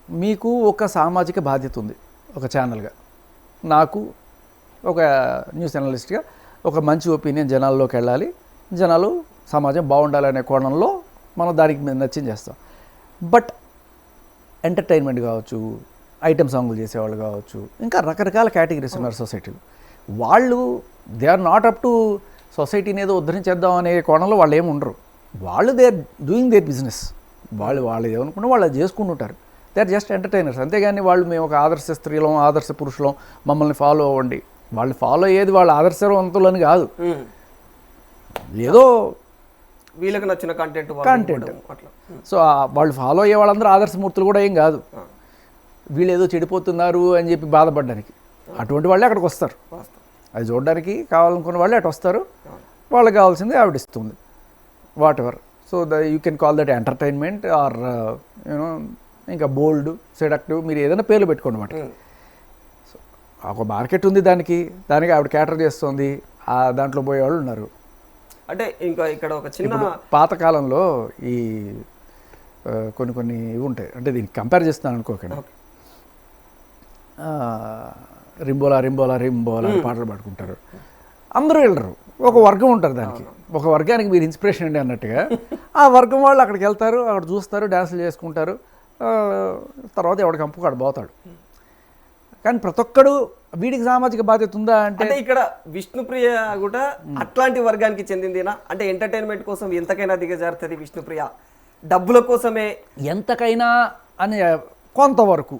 మీకు ఒక సామాజిక బాధ్యత ఉంది ఒక ఛానల్గా, నాకు ఒక న్యూస్ అనలిస్ట్గా ఒక మంచి ఒపీనియన్ జనాల్లోకి వెళ్ళాలి, జనాలు సమాజం బాగుండాలనే కోణంలో మనం దానికి నచ్చింది చేస్తాం. బట్ ఎంటర్టైన్మెంట్ కావచ్చు, ఐటమ్ సాంగులు చేసేవాళ్ళు కావచ్చు, ఇంకా రకరకాల కేటగిరీస్ ఉన్నారు సొసైటీలో. వాళ్ళు they are not up to సొసైటీని ఏదో ఉద్ధరించేద్దాం అనే కోణంలో వాళ్ళు ఏమి ఉండరు. వాళ్ళు they are doing their business. వాళ్ళు ఏమనుకున్నా వాళ్ళు అది చేసుకుంటుంటారు. They are just entertainers. అంతేగాని వాళ్ళు మేము ఒక ఆదర్శ స్త్రీలం, ఆదర్శ పురుషులం, మమ్మల్ని ఫాలో అవ్వండి, వాళ్ళు ఫాలో అయ్యేది వాళ్ళ ఆదర్శవంతులని కాదు, ఏదో వీళ్ళకి నచ్చిన కంటెంట్. అట్లా. సో వాళ్ళు ఫాలో అయ్యే వాళ్ళందరూ ఆదర్శమూర్తులు కూడా ఏం కాదు. వీళ్ళు ఏదో చెడిపోతున్నారు అని చెప్పి బాధపడడానికి అటువంటి వాళ్ళే అక్కడికి వస్తారు. అది చూడడానికి కావాలనుకున్న వాళ్ళే అటు వస్తారు. వాళ్ళకి కావాల్సింది ఆవిడ ఇస్తుంది, what ever. So you can call that entertainment are you know ఇంకా బోల్డ్, సెడక్టివ్, మీరు ఏదైనా పేర్లు పెట్టుకోండి వాటికి. సో ఒక మార్కెట్ ఉంది దానికి ఆవిడ క్యాటర్ చేస్తుంది, దాంట్లో పోయేవాళ్ళు ఉన్నారు. అంటే ఇంకా ఇక్కడ ఒక చిన్న పాతకాలంలో ఈ కొన్ని ఇవి ఉంటాయి, అంటే దీనికి కంపేర్ చేస్తున్నాను అనుకోకండి. రింబోలా రింబోలా రింబోలా అని పాటలు పాడుకుంటారు, అందరూ వెళ్ళరు. ఒక వర్గం ఉంటారు దానికి, ఒక వర్గానికి మీరు ఇన్స్పిరేషన్ అండి అన్నట్టుగా ఆ వర్గం వాళ్ళు అక్కడికి వెళ్తారు, అక్కడ చూస్తారు, డ్యాన్సులు చేసుకుంటారు, తర్వాత ఎవడికి కంపు అక్కడ పోతాడు. కానీ ప్రతి ఒక్కడు వీడికి సామాజిక బాధ్యత ఉందా అంటే ఇక్కడ విష్ణుప్రియ కూడా అట్లాంటి వర్గానికి చెందిందినా? అంటే ఎంటర్టైన్మెంట్ కోసం ఎంతకైనా దిగజారుతుంది విష్ణుప్రియ, డబ్బుల కోసమే ఎంతకైనా అని కొంతవరకు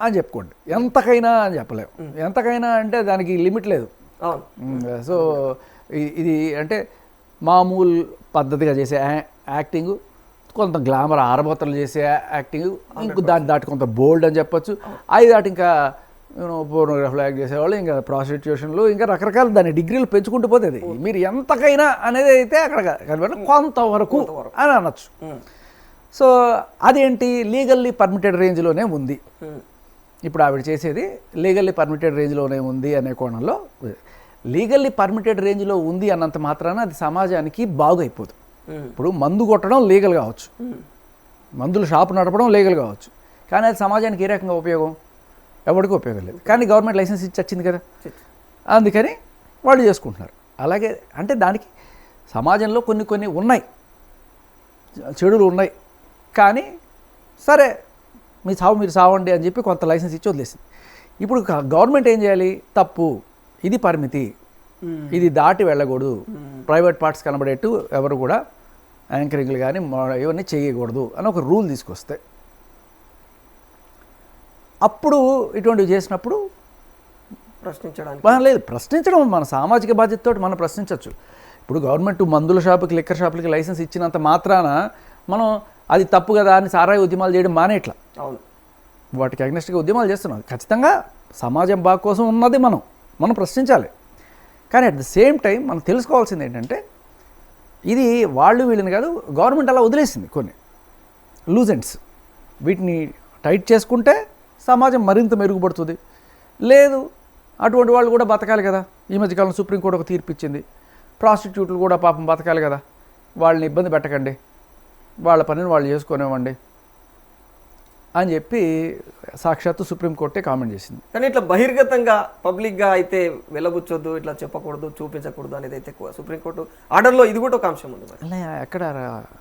అని చెప్పుకోండి. ఎంతకైనా అని చెప్పలేము. ఎంతకైనా అంటే దానికి లిమిట్ లేదు. సో ఇది అంటే మామూలు పద్ధతిగా చేసే యాక్టింగ్, కొంత గ్లామర్ ఆరబోతలు చేసే యాక్టింగ్, ఇంకో దాన్ని దాటి కొంత బోల్డ్ అని చెప్పొచ్చు. అది దాటి ఇంకా పోర్నోగ్రఫీలో యాక్ట్ చేసేవాళ్ళు, ఇంకా ప్రాస్టిట్యూషన్లు, ఇంకా రకరకాల దాని డిగ్రీలు పెంచుకుంటూ పోతుంది. మీరు ఎంతకైనా అనేది అయితే అక్కడ కనిపెట్ట కొంతవరకు అని అనొచ్చు. సో అదేంటి లీగల్లీ పర్మిటెడ్ రేంజ్లోనే ఉంది. ఇప్పుడు ఆవిడ చేసేది లీగల్లీ పర్మిటెడ్ రేంజ్లోనే ఉంది అనే కోణంలో, లీగల్లీ పర్మిటెడ్ రేంజ్లో ఉంది అన్నంత మాత్రాన అది సమాజానికి బాగైపోదు. ఇప్పుడు మందు కొట్టడం లీగల్ కావచ్చు, మందుల షాపు నడపడం లీగల్ కావచ్చు, కానీ అది సమాజానికి ఏ రకంగా ఉపయోగం? ఎవరికి ఉపయోగం లేదు. కానీ గవర్నమెంట్ లైసెన్స్ ఇచ్చి వచ్చింది కదా, అందుకని వాళ్ళు చేసుకుంటున్నారు. అలాగే అంటే దానికి సమాజంలో కొన్ని ఉన్నాయి, చెడులు ఉన్నాయి. కానీ సరే మీరు సావండి అని చెప్పి కొంత లైసెన్స్ ఇచ్చి వదిలేసింది. ఇప్పుడు గవర్నమెంట్ ఏం చేయాలి? తప్పు, ఇది పరిమితి, ఇది దాటి వెళ్ళకూడదు, ప్రైవేట్ పార్ట్స్ కనబడేట్టు ఎవరు కూడా యాంకరింగ్లు కానీ ఇవన్నీ చేయకూడదు అని ఒక రూల్ తీసుకొస్తే, అప్పుడు ఇటువంటివి చేసినప్పుడు ప్రశ్నించడానికి లేదు. ప్రశ్నించడం మన సామాజిక బాధ్యతతో మనం ప్రశ్నించవచ్చు. ఇప్పుడు గవర్నమెంట్ మందుల షాపుకి, లిక్కర్ షాపులకి లైసెన్స్ ఇచ్చినంత మాత్రాన మనం అది తప్పు కదా అని సారాయి ఉద్యమాలు చేయడం మానేట్లా. అవును, వాటికి అగ్నెస్ట్గా ఉద్యమాలు చేస్తున్నాం. ఖచ్చితంగా సమాజం బాగు కోసం ఉన్నది మనం ప్రశ్నించాలి. కానీ అట్ ద సేమ్ టైం మనం తెలుసుకోవాల్సింది ఏంటంటే, ఇది వాళ్ళు వీళ్ళని కాదు, గవర్నమెంట్ అలా వదిలేసింది కొన్ని లూజెంట్స్. వీటిని టైట్ చేసుకుంటే సమాజం మరింత మెరుగుపడుతుంది. లేదు, అటువంటి వాళ్ళు కూడా బతకాలి కదా. ఈ మధ్యకాలంలో సుప్రీంకోర్టు ఒక తీర్పు ఇచ్చింది, ప్రాస్టిట్యూట్లు కూడా పాపం బతకాలి కదా, వాళ్ళని ఇబ్బంది పెట్టకండి, వాళ్ళ పనిని వాళ్ళు చేసుకునేవ్వండి అని చెప్పి సాక్షాత్తు సుప్రీంకోర్టే కామెంట్ చేసింది. కానీ ఇట్లా బహిర్గతంగా పబ్లిక్గా అయితే వెళ్ళబుచ్చొద్దు, ఇట్లా చెప్పకూడదు, చూపించకూడదు అనేది అయితే సుప్రీంకోర్టు ఆర్డర్లో ఇది కూడా ఒక అంశం ఉంది. అలా ఎక్కడ